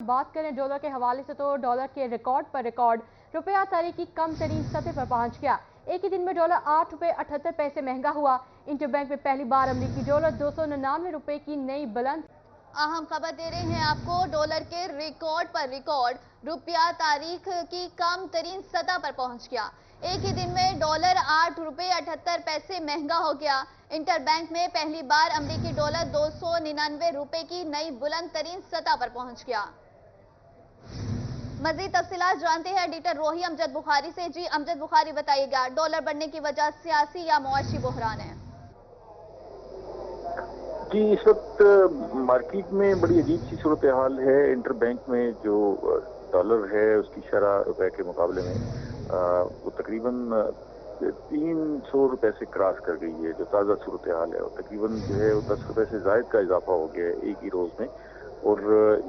बात करें डॉलर के हवाले से तो डॉलर के रिकॉर्ड पर रिकॉर्ड रुपया तारीख की कम तरीन सतह पर पहुंच गया। एक ही दिन में डॉलर 8 रुपये 78 पैसे महंगा हुआ। इंटरबैंक में पहली बार अमरीकी डॉलर 299 रुपए की नई बुलंद। अहम खबर दे रहे हैं आपको, डॉलर के रिकॉर्ड पर रिकॉर्ड रुपया तारीख की कम तरीन सतह पर पहुंच गया। एक ही दिन में डॉलर 8 रुपये 78 पैसे महंगा हो गया। इंटरबैंक में पहली बार अमरीकी डॉलर 299 रुपए की नई बुलंद तरीन सतह पर पहुंच गया। मजीद तफसीलात जानते हैं एडिटर रोही अमजद बुखारी से। जी अमजद बुखारी, बताइएगा डॉलर बढ़ने की वजह सियासी या मुआशी बहरान है? जी, इस वक्त मार्केट में बड़ी अजीब सी सूरत हाल है। इंटरबैंक में जो डॉलर है उसकी शरह रुपए के मुकाबले में वो तकरीबन 300 रुपए से क्रॉस कर गई है, जो ताज़ा सूरत हाल है। और तकरीबन जो है वो 10 रुपए से जायद का इजाफा हो गया है एक ही रोज़ में। और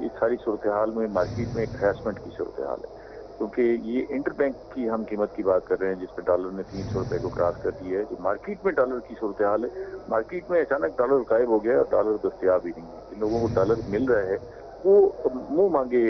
इस सारी सूरत हाल में मार्केट में एक हैरेसमेंट की सूरत हाल है, क्योंकि ये इंटरबैंक की हम कीमत की बात कर रहे हैं जिसमें डॉलर ने 300 रुपए को क्रॉस कर दिया है। जो मार्केट में डॉलर की सूरत हाल है, मार्केट में अचानक डॉलर गायब हो गया और डॉलर दस्तयाब ही नहीं है। जिन लोगों को डॉलर मिल रहा है वो मुंह मांगे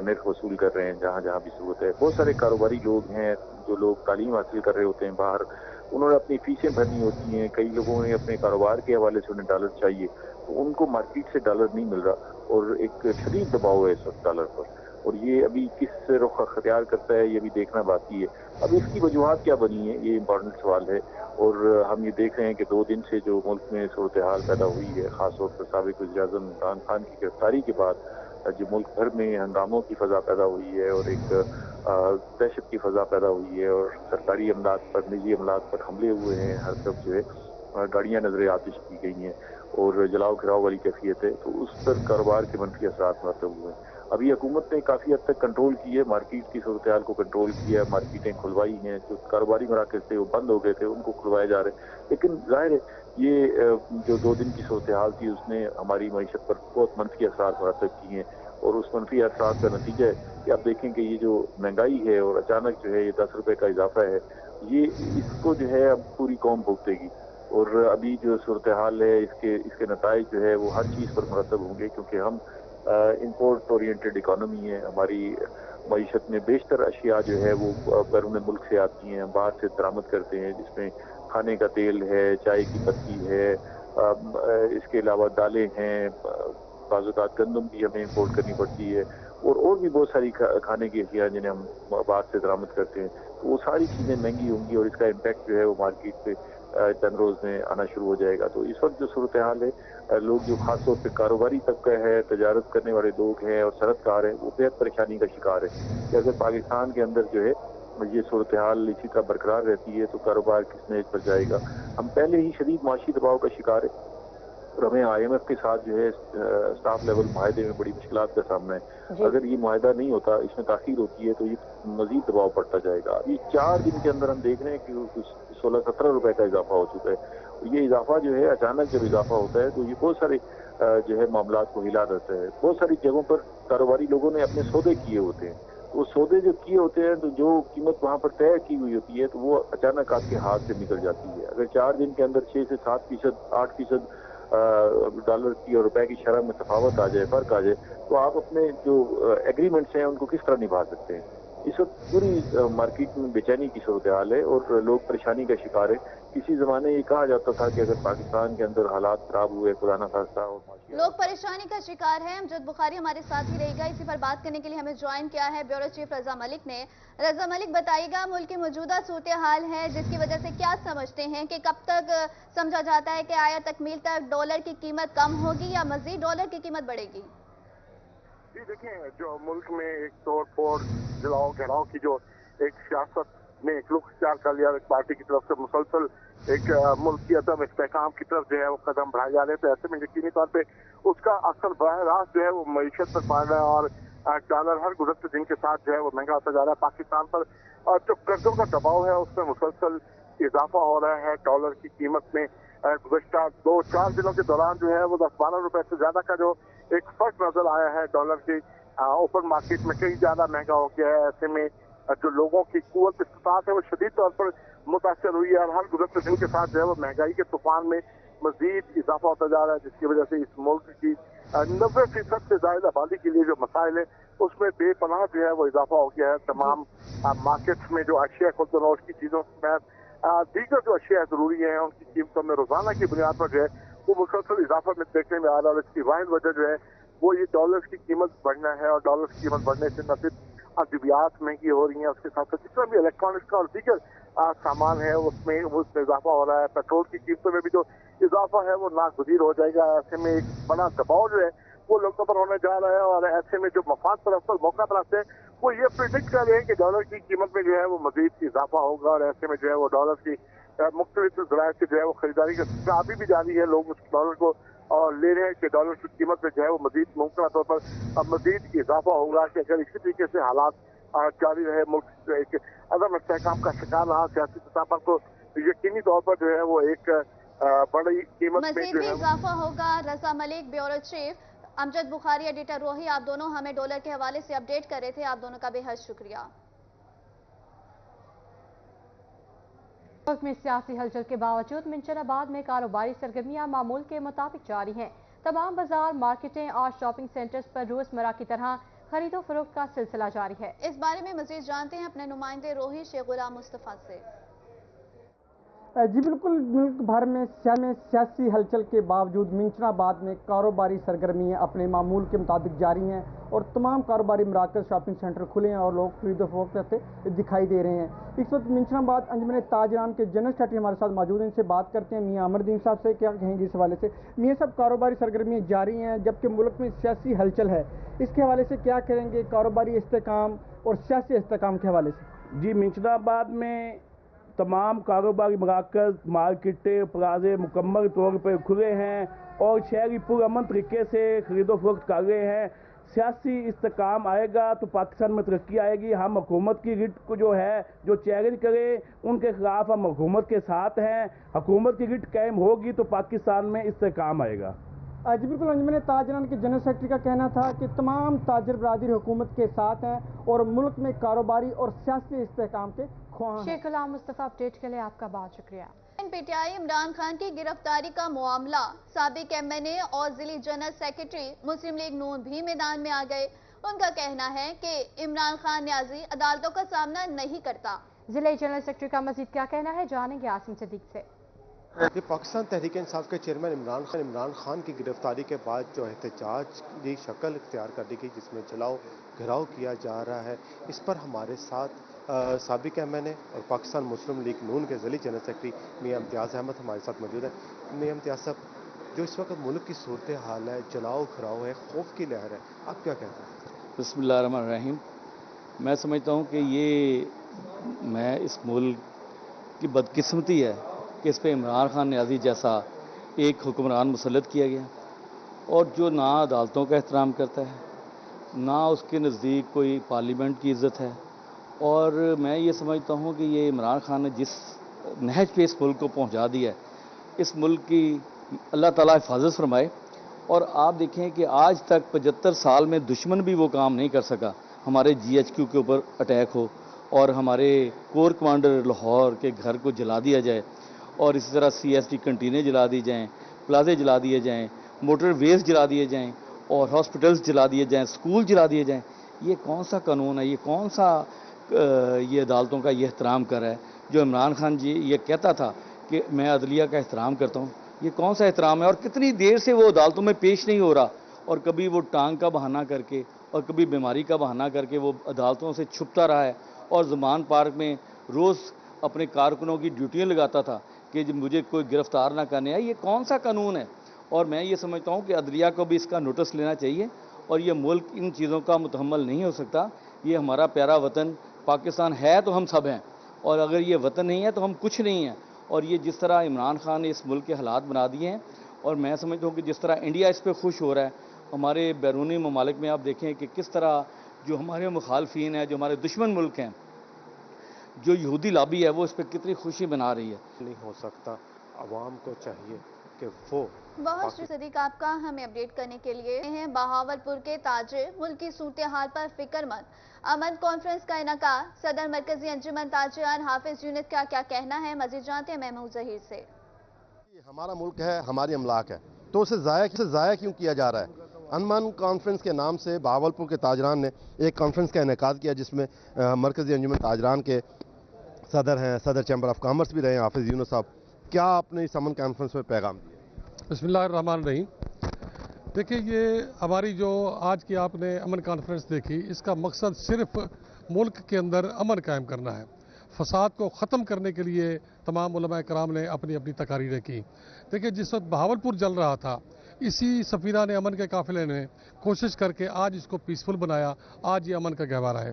निर्ख वसूल कर रहे हैं जहाँ जहाँ भी जरूरत है। बहुत सारे कारोबारी लोग हैं, जो लोग तालीम हासिल कर रहे होते हैं बाहर, उन्होंने अपनी फीसें भरनी होती हैं। कई लोगों ने अपने कारोबार के हवाले से उन्हें डॉलर चाहिए, तो उनको मार्केट से डॉलर नहीं मिल रहा और एक शदीद दबाव है इस वक्त डॉलर पर। और ये अभी किस रुख अख्तियार करता है ये भी देखना बाकी है। अब इसकी वजूहत क्या बनी है, ये इम्पोर्टेंट सवाल है। और हम ये देख रहे हैं कि 2 दिन से जो मुल्क में सूरत हाल पैदा हुई है, खासतौर पर साबिक वज़ीर-ए-आज़म इमरान खान की गिरफ्तारी के बाद जो मुल्क भर में हंगामों की फजा पैदा हुई है और एक दहशत की फजा पैदा हुई है और सरकारी अमलाक पर, निजी अमलाक पर हमले हुए हैं। हर तरफ जो है गाड़ियाँ नजर आतिश की गई हैं और जलाओ घिराव वाली कैफियत है, तो उस पर कारोबार के मनफी असरात मरतब हुए हैं। अभी हुकूमत ने काफ़ी हद तक कंट्रोल की है, मार्केट की सूरत हाल को कंट्रोल किया है, मार्केटें खुलवाई हैं। जो कारोबारी मराकज़ थे वो बंद हो गए थे, उनको खुलवाए जा रहे हैं। लेकिन जाहिर है ये जो 2 दिन की सूरत हाल थी उसने हमारी मईशत पर बहुत मनफी असरात मरतब किए हैं। और उस मनफी असरात का नतीजा है कि आप देखें कि ये जो महंगाई है और अचानक जो है ये 10 रुपए का इजाफा है, ये इसको जो है अब पूरी कौम भुगतेगी। और अभी जो सूरत हाल है इसके नताइज जो है वो हर चीज़ पर मुरतब होंगे, क्योंकि हम इंपोर्ट ओरिएंटेड इकानमी है। हमारी मईशत में बेशतर अशिया जो है वो बैरून मुल्क से आती हैं, बाहर से दरामद करते हैं, जिसमें खाने का तेल है, चाय की पत्ती है, इसके अलावा दालें हैं, बाज़ात गंदम भी हमें इंपोर्ट करनी पड़ती है और भी बहुत सारी खाने की अशिया जिन्हें हम बाहर से दरामद करते हैं। तो वो सारी चीज़ें महंगी होंगी और इसका इम्पैक्ट जो है वो मार्केट पे चंद रोज़ में आना शुरू हो जाएगा। तो इस वक्त जो सूरत हाल है, लोग जो खासतौर पर कारोबारी तबका है, तजारत करने वाले लोग हैं और सनतकार हैं, वो बेहद परेशानी का शिकार है कि अगर पाकिस्तान के अंदर जो है ये सूरत हाल इसी तरह बरकरार रहती है तो कारोबार किस नहज पर जाएगा। हम पहले ही शदीद माशी दबाव का शिकार है और हमें IMF के साथ जो है स्टाफ लेवल माहदे में बड़ी मुश्किलात का सामना है। अगर ये माहदा नहीं होता, इसमें ताखीर होती है, तो ये मजीद दबाव पड़ता जाएगा। अभी 4 दिन के अंदर हम देख रहे हैं कि 16-17 रुपए का इजाफा हो चुका है। ये इजाफा जो है अचानक जब इजाफा होता है तो ये बहुत सारे जो है मामलात को हिला देता है। बहुत सारी जगहों पर कारोबारी लोगों ने अपने सौदे किए होते हैं, तो सौदे जो किए होते हैं तो जो कीमत वहाँ पर तय की हुई होती है तो वो अचानक आपके हाथ से निकल जाती है। अगर 4 दिन के अंदर 6 से 7%, 8% डॉलर की और रुपए की शरह में तफावत आ जाए, फर्क आ जाए, तो आप अपने जो एग्रीमेंट्स हैं उनको किस तरह निभा सकते हैं। इस वक्त पूरी मार्केट में बेचैनी की सूरत हाल है और लोग परेशानी का शिकार है। किसी जमाने ये कहा जाता था कि अगर पाकिस्तान के अंदर हालात खराब हुए, खुदा न खास्ता, और लोग परेशानी का शिकार हैं। अमजद बुखारी हमारे साथ ही रहेगा। इसी पर बात करने के लिए हमें ज्वाइन किया है ब्यूरो चीफ रजा मलिक ने। रजा मलिक, बताइएगा मुल्क की मौजूदा सूरत हाल है जिसकी वजह से क्या समझते हैं कि कब तक समझा जाता है कि आया तकमील तक डॉलर की कीमत कम होगी या मजीद डॉलर की कीमत बढ़ेगी? जी देखिए, जो मुल्क में एक तोड़ फोड़, जलाओ घेराव की जो एक सियासत ने एक रुख इख्तियार कर लिया, एक पार्टी की तरफ से मुसलसल एक मुल्क की अदम इस्तेहकाम की तरफ जो है वो कदम बढ़ाए जा रहे थे, ऐसे में यकीनी तौर पे उसका असर बराह रास्त जो है वो मईशत पर पड़ रहा है और डॉलर हर गुजरते दिन के साथ जो है वो महंगा होता जा रहा है। पाकिस्तान पर और जो कर्जों का दबाव है उसमें मुसलसल इजाफा हो रहा है। डॉलर की कीमत में गुज़श्ता 2-4 दिनों के दौरान जो है वो 10-12 रुपए से ज्यादा का जो एक फर्क नजर आया है डॉलर की ओपन मार्केट में कहीं ज्यादा महंगा हो गया है। ऐसे में जो लोगों की कुव्वत इस्तेताअत है वो शदीद तौर पर मुतासर हुई है और हर गुजरते दिन के साथ जो है वो महंगाई के तूफान में मजीद इजाफा होता जा रहा है, जिसकी वजह से इस मुल्क की 90% से ज्यादा आबादी के लिए जो मसाइल है उसमें बेपनाह जो है वो इजाफा हो गया है। तमाम मार्केट्स में जो अशिया खुदरोश की चीजों में दीगर जो अशिया जरूरी है उनकी कीमतों में रोजाना की बुनियाद पर जो है वो मुसलसल इजाफा में देखने में आ रहा है। और इसकी वाहिद वजह जो है वो ये डॉलर्स की कीमत बढ़ना है, और डॉलर्स की कीमत बढ़ने से न सिर्फ अद्वियात महंगी हो रही हैं, उसके साथ साथ जितना भी इलेक्ट्रॉनिक्स का और दीगर सामान है उसमें इजाफा हो रहा है। पेट्रोल की कीमतों में भी जो इजाफा है वो नागुज़ीर हो जाएगा। ऐसे में एक बड़ा दबाव जो है वो लोगों पर होने जा रहा है, और ऐसे में जो मफाद परस्त मौका परस्त है वो ये प्रिडिक्ट कर रहे हैं कि डॉलर की कीमत में जो है वो मजीद इजाफा होगा, और ऐसे में जो है वो डॉलर की मुख्तलिफ ज़राए से जो है वो खरीदारी का सिलसिला अभी भी जारी है। लोग उस डॉलर को और ले रहे हैं कि डॉलर की कीमत में जो है वो मजीद मुमकिन तौर पर मजीद इजाफा होगा कि अगर इसी तरीके से हालात जारी रहे, मुल्क एक अदम इस्तेहकाम का शिकार रहा सियासी सतह पर, तो यकीनी तौर पर जो है वो एक बड़ी कीमत में मजीद जो भी है इजाफा होगा। Raza Malik, bureau chief, Amjad Bukhari, editor Rohi, आप दोनों हमें डॉलर के हवाले से अपडेट कर रहे थे। आप दोनों का बेहद शुक्रिया। मुल्क में सियासी हलचल के बावजूद मिंचनाबाद में कारोबारी सरगर्मियां मामूल के मुताबिक जारी हैं। तमाम बाजार, मार्केटें और शॉपिंग सेंटर्स पर रोजमर्रा की तरह खरीदो फरोख्त का सिलसिला जारी है। इस बारे में मजीद जानते हैं अपने नुमाइंदे रोही शेख गुलाम मुस्तफा से। जी बिल्कुल, मुल्क भर में सियासी हलचल के बावजूद मिंचनाबाद में कारोबारी सरगर्मियाँ अपने मामूल के मुताबिक जारी हैं और तमाम कारोबारी मराकज़, शॉपिंग सेंटर खुले हैं और लोग खरीदो फरोख्त करते दिखाई दे रहे हैं। इस वक्त मिंचनाबाद अंजुमन ताजरान के जनरल सेक्रेटरी हमारे साथ मौजूद हैं, इनसे बात करते हैं। मियाँ अमरदीन साहब से क्या कहेंगे इस हवाले से? मियाँ साहब, कारोबारी सरगर्मियाँ जारी हैं जबकि मुल्क में सियासी हलचल है, इसके हवाले से क्या करेंगे कारोबारी इस्तेहकाम और सियासी इस्तेहकाम के हवाले से? जी, मिंचनाबाद में तमाम कारोबारी मराकज़, मार्केटें, प्लाजे मुकम्मल तौर पर खुले हैं और शहरी पुरअमन तरीके से खरीदो फरोख्त कर रहे हैं। सियासी इस्तेहकाम आएगा तो पाकिस्तान में तरक्की आएगी। हम हुकूमत की रिट को जो है जो चैलेंज करे उनके खिलाफ हम हुकूमत के साथ हैं। हुकूमत की रिट कायम होगी तो पाकिस्तान में इस्तेहकाम आएगा। जी बिल्कुल, अंजुमन ताजरान के जनरल सेक्रेटरी का कहना था कि तमाम ताजर बरादरी हुकूमत के साथ हैं और मुल्क में कारोबारी और सियासी इस्तेहकाम के ख्वाह हैं। शेख गुलाम मुस्तफा, अपडेट के लिए आपका बहुत शुक्रिया। पीटीआई इमरान खान की गिरफ्तारी का मामला, साबिक एमएनए और जिली जनरल सेक्रेटरी मुस्लिम लीग नून भी मैदान में आ गए। उनका कहना है कि इमरान खान न्याजी अदालतों का सामना नहीं करता। जिले जनरल सेक्रेटरी का मजीद क्या कहना है, जानेंगे आसिम सिद्दीक से। ये पाकिस्तान तहरीक इंसाफ के चेयरमैन इमरान खान की गिरफ्तारी के बाद जो एहतजाज की शक्ल इख्तियार कर दी गई, जिसमें जलाओ घिराव किया जा रहा है, इस पर हमारे साथ साबिक एमएनए और पाकिस्तान मुस्लिम लीग नून के ज़िली जनरल सेक्रेटरी मियां इम्तियाज़ अहमद हमारे साथ मौजूद है। मियां इम्तियाज़ साहब, जो इस वक्त मुल्क की सूरत हाल है, जलाओ घिराव है, खौफ की लहर है, आप क्या कहते हैं? बिस्मिल्लाहिर्रहमानिर्रहीम। मैं समझता हूँ कि इस मुल्क की बदकिस्मती है कि इस पर इमरान खान न्याजी जैसा एक हुक्मरान मुसल्लत किया गया और जो ना अदालतों का एहतराम करता है, ना उसके नज़दीक कोई पार्लियामेंट की इज़्ज़त है। और मैं ये समझता हूँ कि ये इमरान खान ने जिस नहज पे इस मुल्क को पहुँचा दिया है, इस मुल्क की अल्लाह ताला हिफाजत फरमाए। और आप देखें कि आज तक 75 साल में दुश्मन भी वो काम नहीं कर सका। हमारे GHQ के ऊपर अटैक हो और हमारे कोर कमांडर लाहौर के घर को जला दिया जाए और इसी तरह CST कंटीनें जला दी जाएँ, प्लाजे जला दिए जाएँ, मोटरवेज जला दिए जाएँ और हॉस्पिटल्स जला दिए जाएँ, स्कूल जला दिए जाएँ। ये कौन सा कानून है? ये कौन सा ये अदालतों का ये एहतराम कर रहा है? जो इमरान खान जी ये कहता था कि मैं अदलिया का एहतराम करता हूँ, ये कौन सा एहतराम है? और कितनी देर से वो अदालतों में पेश नहीं हो रहा, और कभी वो टांग का बहाना करके और कभी बीमारी का बहाना करके वो अदालतों से छुपता रहा है और ज़मान पार्क में रोज़ अपने कारकुनों की ड्यूटियाँ लगाता था कि मुझे कोई गिरफ्तार ना करने आए। ये कौन सा कानून है? और मैं ये समझता हूँ कि अदलिया को भी इसका नोटिस लेना चाहिए और ये मुल्क इन चीज़ों का मुतहम्मल नहीं हो सकता। ये हमारा प्यारा वतन पाकिस्तान है तो हम सब हैं, और अगर ये वतन नहीं है तो हम कुछ नहीं हैं। और ये जिस तरह इमरान खान ने इस मुल्क के हालात बना दिए हैं, और मैं समझता हूँ कि जिस तरह इंडिया इस पर खुश हो रहा है, हमारे बैरूनी ममालिक में आप देखें कि किस तरह जो हमारे मुखालफीन हैं, जो हमारे दुश्मन मुल्क हैं, जो यहूदी लॉबी है, वो इस पर कितनी खुशी बना रही है। नहीं हो सकता, आवाम को चाहिए कि वो बहुत सदीक आपका हमें अपडेट करने के लिए हैं। बहावलपुर के ताजिर मुल्क की सूरत हाल पर फिक्रमंद। अमन कॉन्फ्रेंस का इनका सदर मरकजी अंजुमन ताजिरान हाफिज यूनिट का क्या कहना है, मजीद जानते हैं महमूद जहीर से। हमारा मुल्क है, हमारी अमलाक है, तो उसे ज़ाया क्यों किया जा रहा है? امن کانفرنس کے نام سے بہاولپور کے تاجران نے ایک کانفرنس کا انعقاد کیا، جس میں مرکزی انجمن تاجران کے صدر ہیں، صدر چیمبر آف کامرس بھی رہے ہیں حافظ یونس صاحب. کیا آپ نے اس امن کانفرنس میں پیغام دیا؟ بسم اللہ الرحمن الرحیم. دیکھیے، یہ ہماری جو آج کی آپ نے امن کانفرنس دیکھی، اس کا مقصد صرف ملک کے اندر امن قائم کرنا ہے. فساد کو ختم کرنے کے لیے تمام علماء کرام نے اپنی اپنی تقاریریں کی. دیکھیے، جس وقت بہاولپور جل رہا تھا، اسی سفینہ نے امن کے قافلے نے کوشش کر کے آج اس کو پیسفل بنایا. آج یہ امن کا گہوارہ ہے.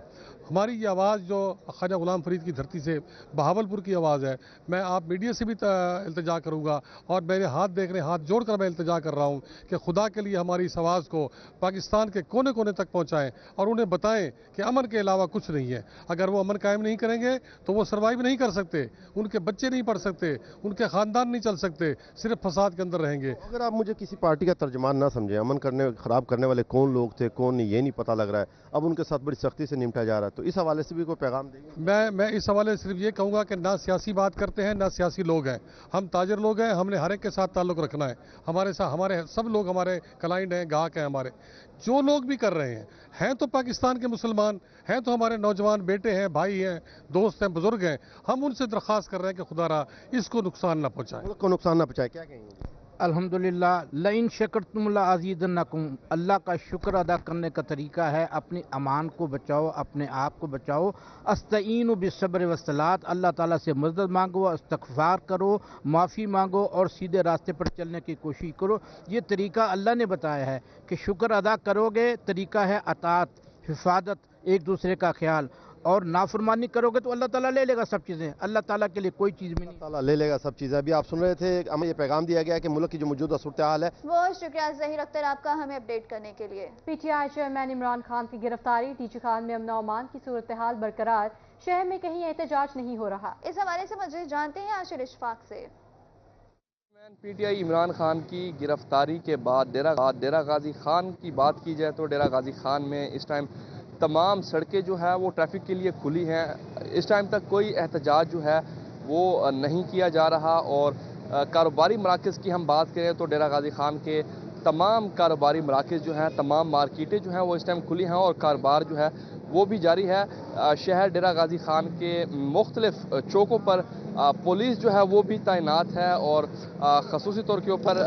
ہماری یہ آواز جو خواجہ غلام فرید کی دھرتی سے بہاولپور کی آواز ہے. میں آپ میڈیا سے بھی التجا کروں گا، اور میرے ہاتھ دیکھ رہے، ہاتھ جوڑ کر میں التجا کر رہا ہوں کہ خدا کے لیے ہماری اس آواز کو پاکستان کے کونے کونے تک پہنچائیں اور انہیں بتائیں کہ امن کے علاوہ کچھ نہیں ہے. اگر وہ امن قائم نہیں کریں گے تو وہ سروائیو نہیں کر سکتے، ان کے بچے نہیں پڑھ سکتے، ان کے خاندان نہیں چل سکتے، صرف فساد کے اندر رہیں گے. اگر آپ مجھے کسی پارٹی کا ترجمان نہ سمجھیں، امن خراب کرنے والے کون لوگ تھے کون نہیں یہ نہیں پتہ لگ رہا ہے. اب ان کے ساتھ بڑی سختی سے نمٹا جا رہا ہے، تو اس حوالے سے بھی کوئی پیغام دیں گے؟ میں اس حوالے سے صرف یہ کہوں گا کہ نہ سیاسی بات کرتے ہیں، نہ سیاسی لوگ ہیں. ہم تاجر لوگ ہیں، ہم نے ہر ایک کے ساتھ تعلق رکھنا ہے. ہمارے سب لوگ ہمارے کلائنٹ ہیں، گاہک ہیں ہمارے. جو لوگ بھی کر رہے ہیں تو پاکستان کے مسلمان ہیں، تو ہمارے نوجوان بیٹے ہیں، بھائی ہیں، دوست ہیں، بزرگ ہیں. ہم ان سے درخواست کر رہے ہیں کہ خدا را اس کو نقصان نہ پہنچائے. ملک کو نقصان نہ پہنچائے. کیا کہیں گے؟ الحمدللہ، لئن شکرتم لازیدنکم. اللہ کا شکر ادا کرنے کا طریقہ ہے اپنی امان کو بچاؤ، اپنے آپ کو بچاؤ. استعینوا بالصبر والصلاۃ. اللہ تعالیٰ سے مدد مانگو، استغفار کرو، معافی مانگو اور سیدھے راستے پر چلنے کی کوشش کرو. یہ طریقہ اللہ نے بتایا ہے کہ شکر ادا کرو گے. طریقہ ہے اطاعت، حفاظت، ایک دوسرے کا خیال. اور نافرمانی کرو گے تو اللہ تعالیٰ لے لے گا سب چیزیں. اللہ تعالیٰ کے لیے کوئی چیز بھی نہیں. اللہ تعالیٰ لے لے گا سب چیزیں. ابھی آپ سن رہے تھے، ہمیں یہ پیغام دیا گیا ہے کہ ملک کی جو موجودہ صورتحال ہے. بہت شکریہ ظہیر اختر آپ کا ہمیں اپڈیٹ کرنے کے لیے. P T I chairman Imran Khan کی گرفتاری. ٹیچی خان میں امن و امان کی صورتحال برقرار، شہر میں کہیں احتجاج نہیں ہو رہا. اس حوالے سے مزید جانتے ہیں عاشر اشفاق سے. P T I Imran Khan کی گرفتاری کے بعد ڈیرہ غازی خان کی بات کی جائے تو ڈیرہ غازی خان میں اس ٹائم تمام سڑکیں جو ہے وہ ٹریفک کے لیے کھلی ہیں. اس ٹائم تک کوئی احتجاج جو ہے وہ نہیں کیا جا رہا. اور کاروباری مراکز کی ہم بات کریں تو ڈیرہ غازی خان کے تمام کاروباری مراکز جو ہیں، تمام مارکیٹیں جو ہیں وہ اس ٹائم کھلی ہیں اور کاروبار جو ہے وہ بھی جاری ہے. شہر ڈیرہ غازی خان کے مختلف چوکوں پر پولیس جو ہے وہ بھی تعینات ہے اور خصوصی طور کے اوپر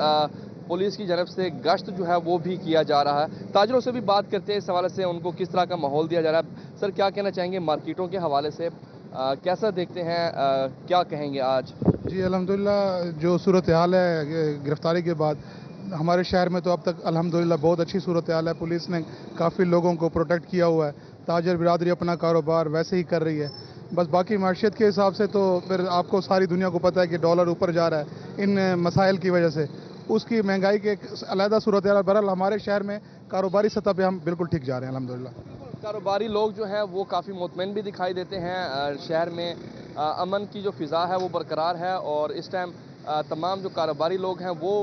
پولیس کی جانب سے گشت جو ہے وہ بھی کیا جا رہا ہے. تاجروں سے بھی بات کرتے ہیں اس حوالے سے ان کو کس طرح کا ماحول دیا جا رہا ہے. سر، کیا کہنا چاہیں گے مارکیٹوں کے حوالے سے؟ کیسا دیکھتے ہیں، کیا کہیں گے آج؟ جی الحمدللہ، جو صورتحال ہے گرفتاری کے بعد ہمارے شہر میں تو اب تک الحمدللہ بہت اچھی صورتحال ہے. پولیس نے کافی لوگوں کو پروٹیکٹ کیا ہوا ہے. تاجر برادری اپنا کاروبار ویسے ہی کر رہی ہے. بس باقی معیشت کے حساب سے تو پھر آپ کو ساری دنیا کو پتہ ہے کہ ڈالر اوپر جا رہا ہے ان مسائل کی وجہ سے. اس کی مہنگائی کے ایک علیحدہ صورتحال. بہرحال ہمارے شہر میں کاروباری سطح پہ ہم بالکل ٹھیک جا رہے ہیں الحمدللہ. کاروباری لوگ جو ہیں وہ کافی مطمئن بھی دکھائی دیتے ہیں. شہر میں امن کی جو فضا ہے وہ برقرار ہے اور اس ٹائم تمام جو کاروباری لوگ ہیں وہ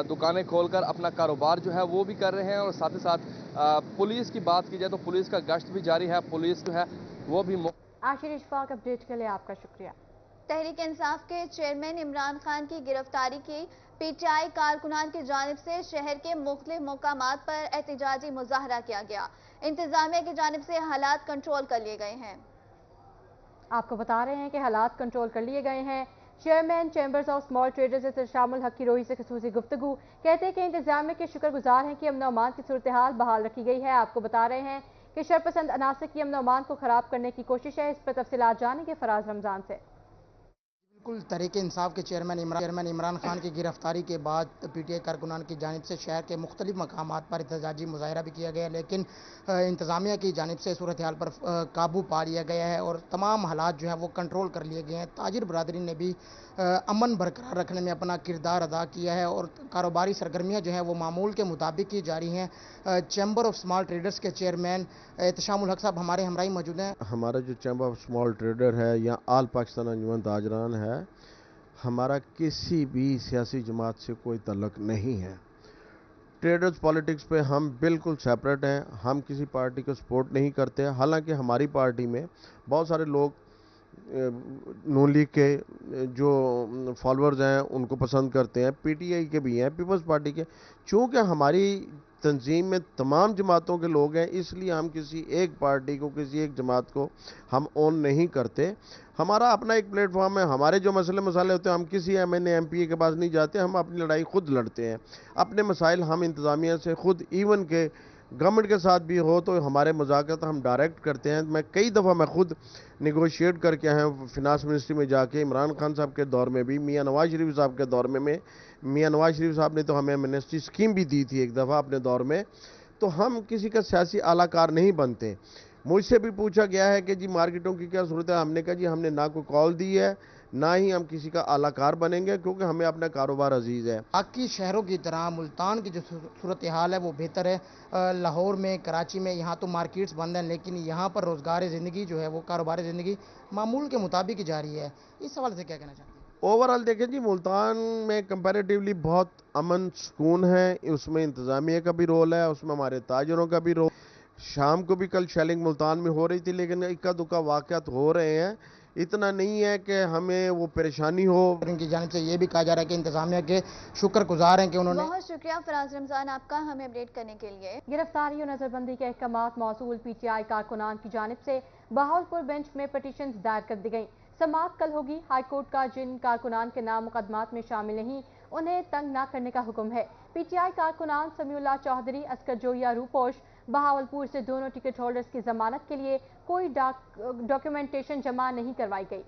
دکانیں کھول کر اپنا کاروبار جو ہے وہ بھی کر رہے ہیں. اور ساتھ ہی ساتھ پولیس کی بات کی جائے تو پولیس کا گشت بھی جاری ہے. پولیس جو ہے وہ بھی عاشر اشفاق اپڈیٹ کے لیے آپ کا شکریہ. تحریک انصاف کے چیئرمین عمران خان کی گرفتاری کی پی ٹی آئی کارکنان کی جانب سے شہر کے مختلف مقامات پر احتجاجی مظاہرہ کیا گیا. انتظامیہ کی جانب سے حالات کنٹرول کر لیے گئے ہیں. آپ کو بتا رہے ہیں کہ حالات کنٹرول کر لیے گئے ہیں. Chairman chambers of small traders Irshad ul Haq کی روئی سے خصوصی گفتگو. کہتے ہیں کہ انتظامیہ کے شکر گزار ہیں کہ امن و امان کی صورتحال بحال رکھی گئی ہے. آپ کو بتا رہے ہیں کہ شرپسند عناصر کی امن و امان کو خراب کرنے کی کوشش ہے. اس پر تفصیلات جانیں گے فراز رمضان سے. بالکل، تحریک انصاف کے چیئرمین عمران خان کی گرفتاری کے بعد پی ٹی آئی کارکنان کی جانب سے شہر کے مختلف مقامات پر احتجاجی مظاہرہ بھی کیا گیا، لیکن انتظامیہ کی جانب سے صورتحال پر قابو پا لیا گیا ہے اور تمام حالات جو ہیں وہ کنٹرول کر لیے گئے ہیں. تاجر برادری نے بھی امن برقرار رکھنے میں اپنا کردار ادا کیا ہے اور کاروباری سرگرمیاں جو ہیں وہ معمول کے مطابق کی جاری ہیں. چیمبر آف اسمال ٹریڈرز کے چیئرمین احتشام الحق صاحب ہمارے ہمراہی موجود ہیں. ہمارا جو چیمبر آف اسمال ٹریڈر ہے یا آل پاکستان انجمن تاجران ہے، ہمارا کسی بھی سیاسی جماعت سے کوئی تعلق نہیں ہے. ٹریڈرز پالیٹکس پہ ہم بالکل سیپریٹ ہیں. ہم کسی پارٹی کو سپورٹ نہیں کرتے. حالانکہ ہماری پارٹی میں بہت سارے لوگ نون لیگ کے جو فالورز ہیں ان کو پسند کرتے ہیں، پی ٹی آئی کے بھی ہیں، پیپلز پارٹی کے. چونکہ ہماری तंजीम में तमाम जमातों के लोग हैं, इसलिए हम किसी एक पार्टी को, किसी एक जमात को हम ओन नहीं करते। हमारा अपना एक प्लेटफॉर्म है, हमारे जो मसले मसाले होते हैं हम किसी MNA MPA के पास नहीं जाते, हम अपनी लड़ाई खुद लड़ते हैं। अपने मसाइल हम इंतज़ामिया से खुद, इवन के गवर्नमेंट के साथ भी हो तो हमारे मुज़ाकरात हम डायरेक्ट करते हैं। मैं कई दफ़ा मैं खुद नेगोशिएट करके आया हूँ फिनांस मिनिस्ट्री में जाके, इमरान खान साहब के दौर में भी, मियाँ नवाज शरीफ साहब के दौर में मियाँ नवाज शरीफ साहब ने तो हमें एमनेस्टी स्कीम भी दी थी एक दफ़ा अपने दौर में। तो हम किसी का सियासी आलाकार नहीं बनते। मुझसे भी पूछा गया है कि जी मार्केटों की क्या सूरत है, हमने कहा जी हमने ना कोई कॉल दी है, ना ही हम किसी का आलाकार बनेंगे, क्योंकि हमें अपना कारोबार अजीज़ है। बाकी शहरों की तरह मुल्तान की जो सूरत हाल है वो बेहतर है। लाहौर में, कराची में यहाँ तो मार्केट्स बंद हैं, लेकिन यहाँ पर रोज़गार ज़िंदगी जो है वो कारोबार ज़िंदगी मामूल के मुताबिक जारी है। इस सवाल से क्या कहना चाहते हैं? ओवरऑल देखें जी, मुल्तान में कंपैरेटिवली बहुत अमन सुकून है, उसमें इंतज़ामिया का भी रोल है, उसमें हमारे ताजरों का भी रोल। शाम को भी कल शेलिंग मुल्तान में हो रही थी, लेकिन इक्का दुक्का वाक़यात हो रहे हैं, इतना नहीं है कि हमें वो परेशानी हो। इनकी जानिब से ये भी कहा जा रहा है कि इंतजामिया के शुक्रगुजार हैं कि उन्होंने। बहुत शुक्रिया फराज रमजान आपका हमें अपडेट करने के लिए। गिरफ्तारी और नजरबंदी के अहकामात मौसूल PTI कारकुनान की जानिब से बहावलपुर बेंच में पटिशन दायर कर दी गई। समाअत कल होगी। हाईकोर्ट का जिन कारकुनान के नाम मुकदमात में शामिल नहीं, उन्हें तंग न करने का हुक्म है। PTI कारकुनान समीउल्लाह चौधरी, असकर जोया रूपोश बहावलपुर से दोनों टिकट होल्डर्स की जमानत के लिए कोई डॉक्यूमेंटेशन जमा नहीं करवाई गई।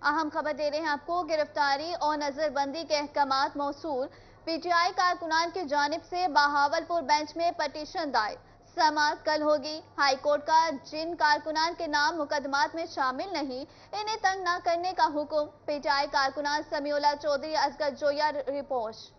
अहम खबर दे रहे हैं आपको, गिरफ्तारी और नजरबंदी के अहकामात मौसूल PTI कारकुनान की जानिब से बहावलपुर बेंच में पटिशन दायर। समाअत कल होगी। हाईकोर्ट का जिन कारकुनान के नाम मुकदमात में शामिल नहीं, इन्हें तंग न करने का हुक्म। PTI कारकुनान समीउल्लाह चौधरी, असगर जोया रिपोर्ट।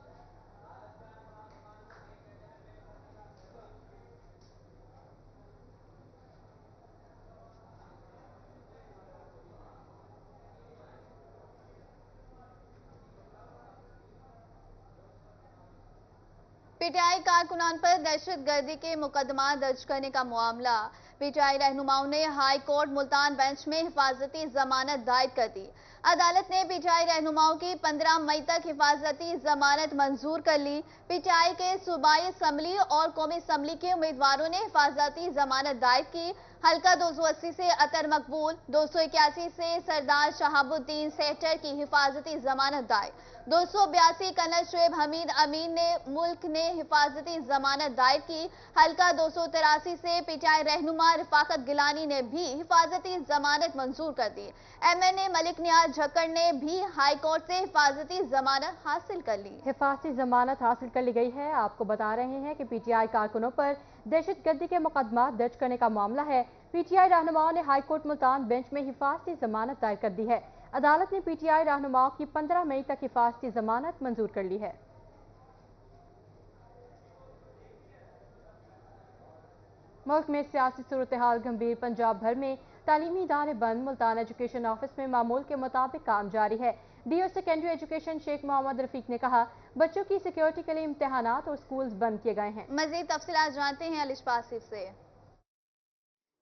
PTI कारकुनान पर दहशतगर्दी के मुकदमा दर्ज करने का मामला। PTI रहनुमाओं ने हाई कोर्ट मुल्तान बेंच में हिफाजती जमानत दायर कर दी। अदालत ने PTI रहनुमाओं की 15 मई तक हिफाजती जमानत मंजूर कर ली। PTI के सूबाई असम्बली और कौमी असम्बली के उम्मीदवारों ने हिफाजती जमानत दायर की। हल्का 280 से अतर मकबूल, 281 से सरदार शहाबुद्दीन सेठर की हिफाजती जमानत दायर। 282 कर्नल शुएब हमीद अमीन ने मुल्क ने हिफाजती जमानत दायर की। हल्का 283 से PTI रहनुमा रफाकत गिलानी ने भी हिफाजती जमानत मंजूर कर दी। MNA मलिक नियाज झक्कड़ ने भी हाई कोर्ट से हिफाजती जमानत हासिल कर ली। हिफाजती जमानत हासिल कर ली गई है। आपको बता रहे हैं कि PTI कारकुनों पर दहशतगर्दी के मुकदमा दर्ज करने का मामला है। PTI रहनुमाओं ने हाई कोर्ट मुल्तान बेंच में हिफाजती जमानत दायर कर दी है। अदालत ने PTI रहनुमाओं की 15 मई तक हिफाजती जमानत मंजूर कर ली है। मुल्क में सियासी सूरत हाल गंभीर। पंजाब भर में तालीमी इदारे बंद। मुल्तान एजुकेशन ऑफिस में मामूल के मुताबिक काम जारी है। DO secondary education Sheikh Mohammad Rafiq ने कहा, बच्चों की सिक्योरिटी के लिए इम्तिहानात और स्कूल्स बंद किए गए हैं। मजीद तफसीलात जानते हैं अलिशा आसिफ से।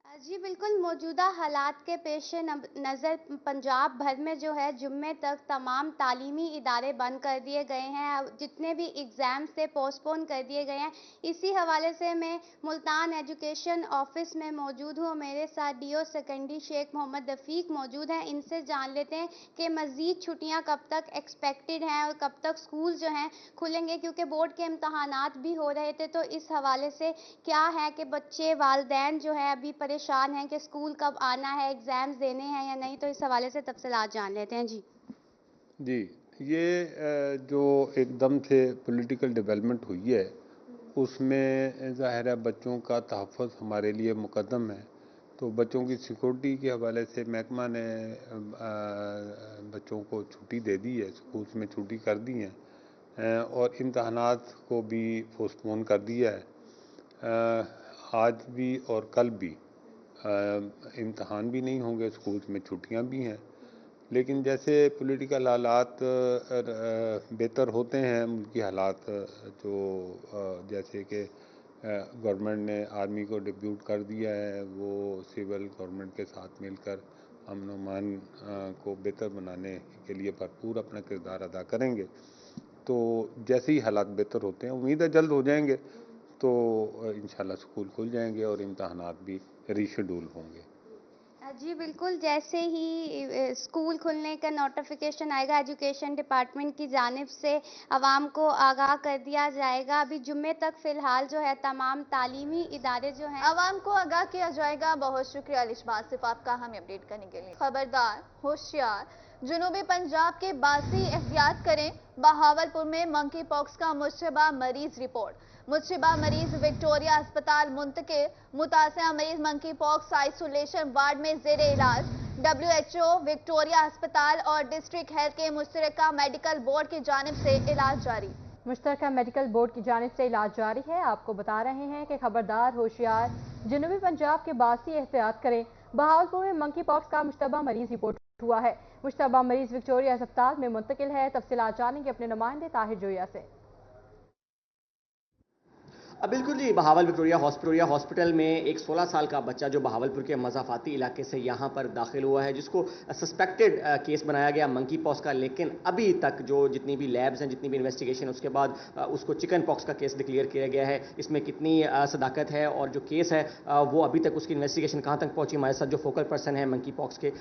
जी बिल्कुल, मौजूदा हालात के पेश नज़र पंजाब भर में जो है जुम्मे तक तमाम तालीमी इदारे बंद कर दिए गए हैं। जितने भी एग्ज़ाम्स थे पोस्टपोन कर दिए गए हैं। इसी हवाले से मैं मुल्तान एजुकेशन ऑफिस में मौजूद हूँ। मेरे साथ DO सेकेंडरी शेख मोहम्मद रफ़ीक मौजूद हैं। इनसे जान लेते हैं कि मज़ीद छुट्टियाँ कब तक एक्सपेक्टेड हैं और कब तक स्कूल जो हैं खुलेंगे, क्योंकि बोर्ड के इम्तहानात भी हो रहे थे। तो इस हवाले से क्या है कि बच्चे, वालिदैन जो है अभी परेशान हैं कि स्कूल कब आना है, एग्जाम्स देने हैं या नहीं। तो इस हवाले से तफसीलात जान लेते हैं। जी, ये जो एकदम से पॉलिटिकल डेवलपमेंट हुई है उसमें ज़ाहिर है बच्चों का तहफ़्फ़ुज़ हमारे लिए मुक़द्दम है। तो बच्चों की सिक्योरिटी के हवाले से महकमा ने बच्चों को छुट्टी दे दी है, स्कूल्स में छुट्टी कर दी है और इम्तहानात को भी पोस्टपोन कर दिया है। आज भी और कल भी इम्तहान भी नहीं होंगे, स्कूल्स में छुट्टियां भी हैं। लेकिन जैसे पॉलिटिकल हालात बेहतर होते हैं, मुल्की हालात जो जैसे कि गवर्नमेंट ने आर्मी को डिप्यूट कर दिया है, वो सिविल गवर्नमेंट के साथ मिलकर अमन व अमान को बेहतर बनाने के लिए भरपूर अपना किरदार अदा करेंगे। तो जैसे ही हालात बेहतर होते हैं, उम्मीद है जल्द हो जाएंगे, तो इंशाल्लाह स्कूल खुल जाएंगे और इम्तहानात भी रीशेड्यूल होंगे। जी बिल्कुल, जैसे ही स्कूल खुलने का नोटिफिकेशन आएगा एजुकेशन डिपार्टमेंट की जानिब से आवाम को आगाह कर दिया जाएगा। अभी जुम्मे तक फ़िलहाल जो है तमाम तालीमी इदारे जो हैं आवाम को आगाह किया जाएगा। बहुत शुक्रिया अलिशा सिर्फ आपका हमें अपडेट करने के लिए। खबरदार, होशियार, जनूबी पंजाब के बासी एहतियात करें। बहावलपुर में मंकी पॉक्स का मुश्तबा मरीज रिपोर्ट। मुश्तबा मरीज विक्टोरिया अस्पताल मुंतकिल। मुतासिर मरीज मंकी पॉक्स आइसोलेशन वार्ड में जेरे इलाज। WHO, विक्टोरिया अस्पताल और डिस्ट्रिक्ट हेल्थ के मुश्तरका मेडिकल बोर्ड की जानिब से इलाज जारी। मुश्तरका मेडिकल बोर्ड की जानिब से इलाज जारी है। आपको बता रहे हैं कि खबरदार, होशियार, जनूबी पंजाब के बासी एहतियात करें। बहावलपुर में मंकी पॉक्स का मुश्तबा मरीज रिपोर्ट हुआ है। मुश्तबा मरीज विक्टोरिया अस्पताल में मुंतकिल है। तफसीलात जानेंगे अपने नुमाइंदे ताहिर जोया से। बिल्कुल जी, बहावल विक्टोरिया हॉस्पिटल में एक 16 साल का बच्चा जो बहावलपुर के मज़ाफ़ाती इलाके से यहाँ पर दाखिल हुआ है, जिसको सस्पेक्टेड केस बनाया गया मंकी पॉक्स का, लेकिन अभी तक जो जितनी भी लैब्स हैं, जितनी भी इन्वेस्टिगेशन, उसके बाद उसको चिकन पॉक्स का केस डिक्लेयर किया गया है। इसमें कितनी सदाकत है और जो केस है वो अभी तक उसकी इन्वेस्टिगेशन कहाँ तक पहुँची, हमारे साथ जो फोकल पर्सन है मंकी पॉक्स के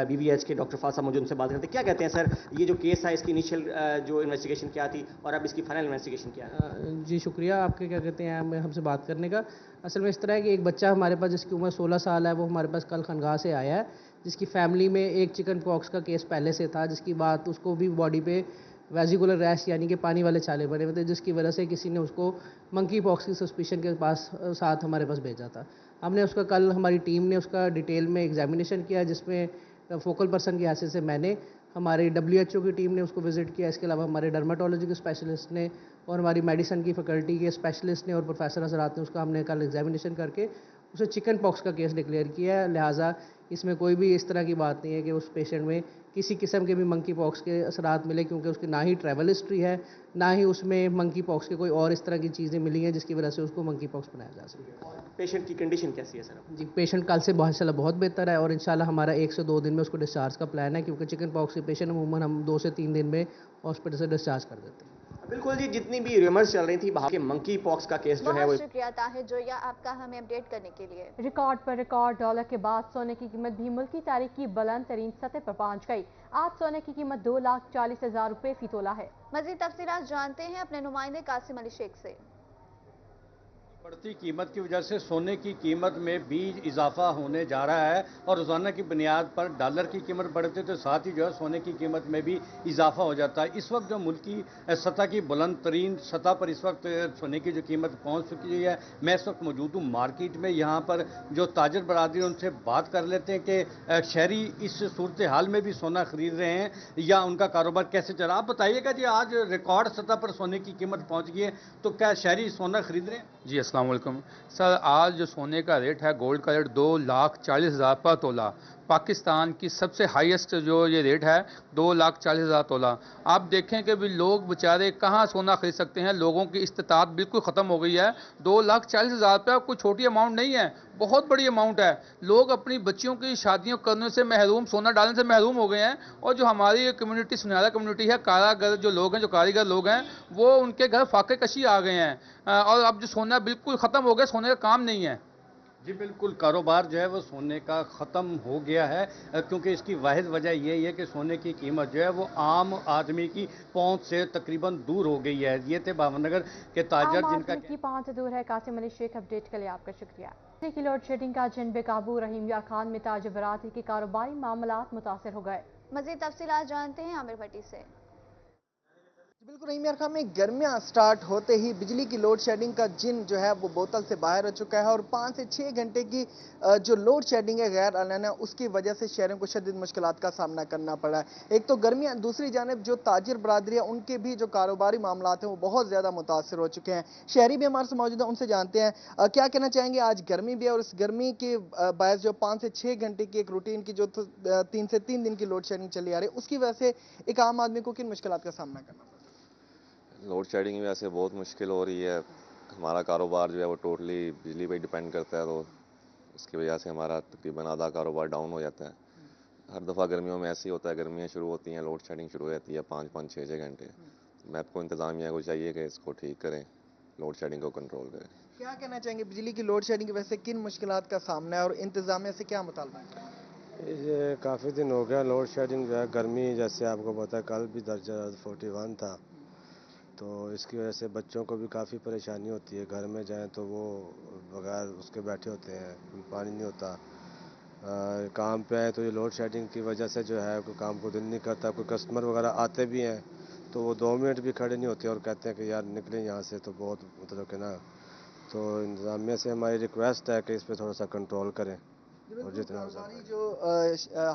BVH के डॉक्टर फासा मुझे उनसे बात करते हैं। क्या कहते हैं सर, ये जो केस है इसकी इनिशियल जो इन्वेस्टिगेशन क्या थी और अब इसकी फाइनल इन्वेस्टिगेशन क्या है? जी शुक्रिया आपके, क्या कहते हैं हमसे बात करने का। असल में इस तरह है कि एक बच्चा हमारे पास जिसकी उम्र 16 साल है, वो हमारे पास कल खनगाह से आया है, जिसकी फैमिली में एक चिकन पॉक्स का केस पहले से था, जिसकी बात उसको भी बॉडी पे वेजिकुलर रैश यानी कि पानी वाले छाले बने हुए थे, जिसकी वजह से किसी ने उसको मंकी पॉक्स की सस्पिशन के पास साथ हमारे पास भेजा था। हमने उसका कल हमारी टीम ने उसका डिटेल में एग्जामिनेशन किया, जिसमें फोकल पर्सन की हैसियत से मैंने, हमारी WHO की टीम ने उसको विज़िट किया। इसके अलावा हमारे डर्माटोलॉजी के स्पेशलिस्ट ने और हमारी मेडिसिन की फैकल्टी के स्पेशलिस्ट ने और प्रोफेसर हज़रात ने उसका हमने कल एग्जामिनेशन करके उसे चिकन पॉक्स का केस डिक्लेयर किया है। लिहाजा इसमें कोई भी इस तरह की बात नहीं है कि उस पेशेंट में किसी किस्म के भी मंकी पॉक्स के असरात मिले, क्योंकि उसकी ना ही ट्रैवल हिस्ट्री है, ना ही उसमें मंकी पॉक्स के कोई और इस तरह की चीज़ें मिली हैं जिसकी वजह से उसको मंकी पॉक्स बनाया जा सके। पेशेंट की कंडीशन कैसी है सर? जी, पेशेंट कल से माशाल्लाह बहुत बेहतर है और इंशाल्लाह हमारा 1 से 2 दिन में उसको डिस्चार्ज का प्लान है, क्योंकि चिकन पॉक्स के पेशेंट अमूमन हम 2 से 3 दिन में हॉस्पिटल से डिस्चार्ज कर देते हैं। बिल्कुल जी, जितनी भी रूमर्स चल रही थी के मंकी पॉक्स का केस जो है वो। शुक्रिया ताहिर जोया आपका हमें अपडेट करने के लिए। रिकॉर्ड पर रिकॉर्ड डॉलर के बाद सोने की कीमत भी मुल्की तारीख की बुलंद तरीन सतह पर पहुंच गई। आज सोने की कीमत 2,40,000 रुपए फी तोला है। मजीद तफसीलात जानते हैं अपने नुमाइंदे कासिम अली शेख से। बढ़ती कीमत की वजह से सोने की कीमत में भी इजाफा होने जा रहा है और रोजाना की बुनियाद पर डॉलर की कीमत बढ़ते तो साथ ही जो है सोने की कीमत में भी इजाफा हो जाता है। इस वक्त जो मुल्की सतह की बुलंद तरीन सतह पर इस वक्त सोने की जो कीमत पहुंच चुकी है, मैं इस वक्त मौजूद हूँ मार्केट में। यहाँ पर जो ताजर बरादरी उनसे बात कर लेते हैं कि शहरी इस सूरत हाल में भी सोना खरीद रहे हैं या उनका कारोबार कैसे चल रहा है। आप बताइएगा जी, आज रिकॉर्ड सतह पर सोने की कीमत पहुँच गई है, तो क्या शहरी सोना खरीद रहे हैं? जी अस्सलाम वालेकुम सर, आज जो सोने का रेट है, गोल्ड का रेट 2,40,000 पर तोला। पाकिस्तान की सबसे हाईएस्ट जो ये रेट है 2,40,000 तोला। आप देखें कि भी लोग बेचारे कहाँ सोना खरीद सकते हैं, लोगों की इस्तात बिल्कुल ख़त्म हो गई है। 2,40,000 रुपये कोई छोटी अमाउंट नहीं है, बहुत बड़ी अमाउंट है। लोग अपनी बच्चियों की शादियों करने से महरूम, सोना डालने से महरूम हो गए हैं। और जो हमारी कम्युनिटी सुनहरा कम्युनिटी है, कारागर जो लोग हैं, जो कारीगर लोग हैं, वो उनके घर फाके कशी आ गए हैं और अब जो सोना बिल्कुल ख़त्म हो गया, सोने का काम नहीं है। जी बिल्कुल, कारोबार जो है वो सोने का ख़त्म हो गया है, क्योंकि इसकी वाहिद वजह यही है कि सोने की कीमत जो है वो आम आदमी की पहुंच से तकरीबन दूर हो गई है। ये थे भावनगर के ताजर जिनका की पहुंच से दूर है। कासिम अली शेख, अपडेट के लिए आपका शुक्रिया। की लोड शेडिंग का जिन बेकाबू रहीम या खान में ताजर बरादरी के कारोबारी मामलात मुतासर हो गए। मजीद तफसीलात जानते हैं आमिर भट्टी से। बिल्कुल रहीम यार खान में गर्मियां स्टार्ट होते ही बिजली की लोड शेडिंग का जिन जो है वो बोतल से बाहर हो चुका है और 5 से 6 घंटे की जो लोड शेडिंग है गैर आलाना, उसकी वजह से शहरों को शदीद मुश्किलात का सामना करना पड़ा है। एक तो गर्मियां, दूसरी जानिब जो ताजिर बरादरी है उनके भी जो कारोबारी मामलात हैं वो बहुत ज़्यादा मुतासर हो चुके हैं। शहरी भी हमारे से मौजूद हैं, उनसे जानते हैं क्या कहना चाहेंगे। आज गर्मी भी है और इस गर्मी के बायस जो 5 से 6 घंटे की एक रूटीन की जो 3 से 3 दिन की लोड शेडिंग चली आ रही है, उसकी वजह से एक आम आदमी को किन मुश्किलात का सामना करना पड़ा? लोड शेडिंग की वजह से बहुत मुश्किल हो रही है। हमारा कारोबार जो है वो टोटली बिजली पे डिपेंड करता है, तो इसकी वजह से हमारा तकरीबन आधा कारोबार डाउन हो जाता है। हर दफ़ा गर्मियों में ऐसे ही होता है, गर्मियाँ शुरू होती हैं, लोड शेडिंग शुरू हो जाती है 5-5, 6-6 घंटे। मैं आपको इंतज़ामिया को चाहिए कि इसको ठीक करें। लोड शेडिंग को कंट्रोल करें। क्या कहना चाहेंगे, बिजली की लोड शेडिंग की वजह से किन मुश्किलात का सामना है और इंतजामिया से क्या मुतालबा है? ये काफ़ी दिन हो गया लोड शेडिंग जो है, गर्मी जैसे आपको पता है कल भी दर्जा 41 था, तो इसकी वजह से बच्चों को भी काफ़ी परेशानी होती है। घर में जाएं तो वो बगैर उसके बैठे होते हैं, पानी नहीं होता। काम पे आए तो ये लोड शेडिंग की वजह से जो है कोई काम को दिल नहीं करता। कोई कस्टमर वगैरह आते भी हैं तो वो 2 मिनट भी खड़े नहीं होते और कहते हैं कि यार निकलें यहाँ से, तो बहुत मतलब कि ना, तो इंतज़ामिया से हमारी रिक्वेस्ट है कि इस पर थोड़ा सा कंट्रोल करें और जितना हो सके। जो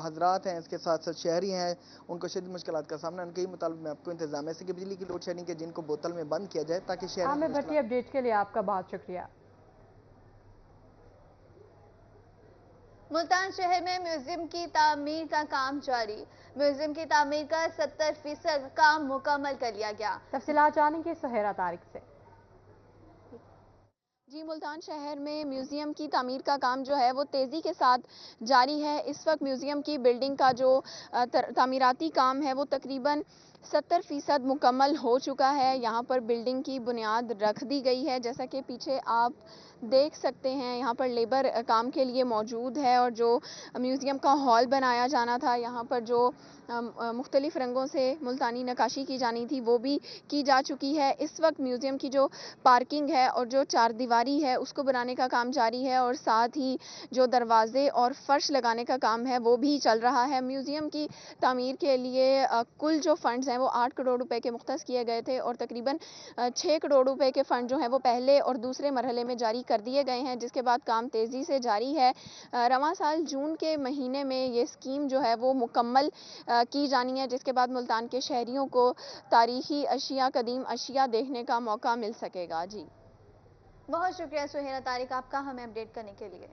हजरात हैं, इसके साथ साथ शहरी हैं, उनको शदीद मुश्किलात का सामना। उनके ही मुताबिक मैं आपको इंतजामिया से कि बिजली की लोड शेडिंग के जिनको बोतल में बंद किया जाए ताकि शहर आमिर भट्टी अपडेट के लिए आपका बहुत शुक्रिया। मुल्तान शहर में म्यूजियम की तामीर का काम जारी। म्यूजियम की तामीर का 70% काम मुकम्मल कर लिया गया। तफसीलात जानेंगे सुहेरा तारिक से। जी, मुल्तान शहर में म्यूज़ियम की तामीर का काम जो है वो तेज़ी के साथ जारी है। इस वक्त म्यूज़ियम की बिल्डिंग का जो तामीराती काम है वो तकरीबन 70% मुकम्मल हो चुका है। यहाँ पर बिल्डिंग की बुनियाद रख दी गई है, जैसा कि पीछे आप देख सकते हैं। यहाँ पर लेबर काम के लिए मौजूद है और जो म्यूज़ियम का हॉल बनाया जाना था, यहाँ पर जो मुख्तलिफ़ रंगों से मुल्तानी नक्काशी की जानी थी वो भी की जा चुकी है। इस वक्त म्यूज़ियम की जो पार्किंग है और जो चारदीवारी है उसको बनाने का काम जारी है और साथ ही जो दरवाजे और फर्श लगाने का काम है वो भी चल रहा है। म्यूज़ियम की तामीर के लिए कुल जो फंड्स हैं वो 8 करोड़ रुपए के मुख्तस किए गए थे और तकरीबन 6 करोड़ रुपए के फंड जो हैं वो पहले और दूसरे मरहले में जारी कर दिए गए हैं, जिसके बाद काम तेज़ी से जारी है। रवां साल जून के महीने में ये स्कीम जो है वो मुकम्मल की जानी है, जिसके बाद मुल्तान के शहरियों को तारीखी अशिया, कदीम अशिया देखने का मौका मिल सकेगा। जी, बहुत शुक्रिया सुहेरा तारिक आपका हमें अपडेट करने के लिए।